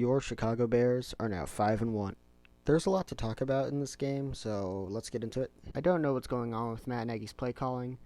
Your Chicago Bears are now 5-1. There's a lot to talk about in this game, so let's get into it. I don't know what's going on with Matt Nagy's play calling.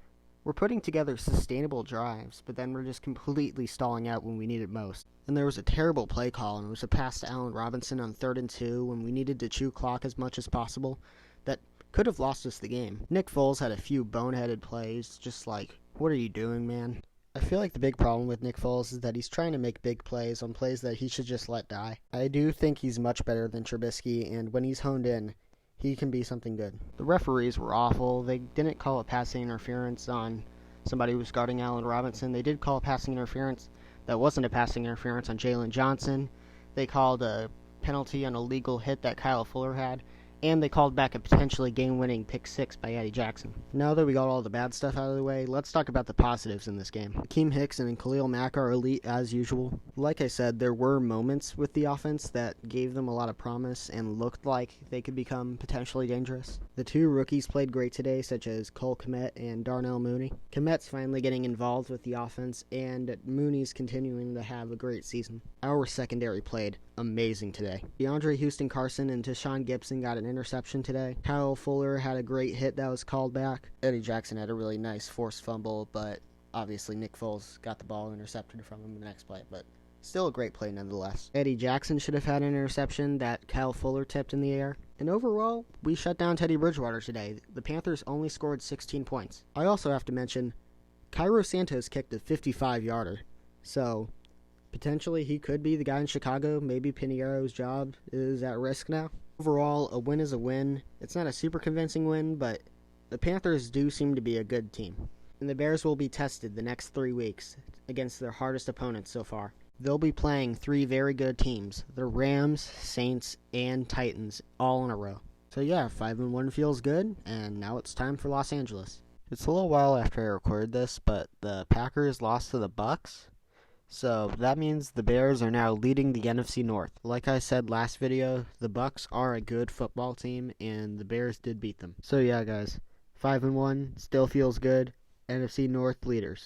We're putting together sustainable drives, but then we're just completely stalling out when we need it most. And there was a terrible play call, and it was a pass to Allen Robinson on 3rd and 2 when we needed to chew clock as much as possible. That could have lost us the game. Nick Foles had a few boneheaded plays, just like, what are you doing, man? I feel like the big problem with Nick Foles is that he's trying to make big plays on plays that he should just let die. I do think he's much better than Trubisky, and when he's honed in, he can be something good. The referees were awful. They didn't call a passing interference on somebody who was guarding Allen Robinson. They did call a passing interference that wasn't a passing interference on Jalen Johnson. They called a penalty on a legal hit that Kyle Fuller had. And they called back a potentially game-winning pick 6 by Eddie Jackson. Now that we got all the bad stuff out of the way, let's talk about the positives in this game. Akeem Hicks and Khalil Mack are elite as usual. Like I said, there were moments with the offense that gave them a lot of promise and looked like they could become potentially dangerous. The two rookies played great today, such as Cole Kmet and Darnell Mooney. Kmet's finally getting involved with the offense, and Mooney's continuing to have a great season. Our secondary played amazing today. DeAndre Houston-Carson and Tashawn Gibson got an interception today. Kyle Fuller had a great hit that was called back. Eddie Jackson had a really nice forced fumble, but obviously Nick Foles got the ball intercepted from him in the next play, but still a great play nonetheless. Eddie Jackson should have had an interception that Kyle Fuller tipped in the air. And overall, we shut down Teddy Bridgewater today. The Panthers only scored 16 points. I also have to mention, Cairo Santos kicked a 55-yarder, so potentially he could be the guy in Chicago. Maybe Piniero's job is at risk now. Overall, a win is a win. It's not a super convincing win, but the Panthers do seem to be a good team. And the Bears will be tested the next 3 weeks against their hardest opponents so far. They'll be playing 3 very good teams, the Rams, Saints, and Titans, all in a row. So yeah, 5-1 feels good, and now it's time for Los Angeles. It's a little while after I recorded this, but the Packers lost to the Bucks. So that means the Bears are now leading the NFC North. Like I said last video, the Bucks are a good football team, and the Bears did beat them. So yeah, guys, 5-1 still feels good. NFC North leaders.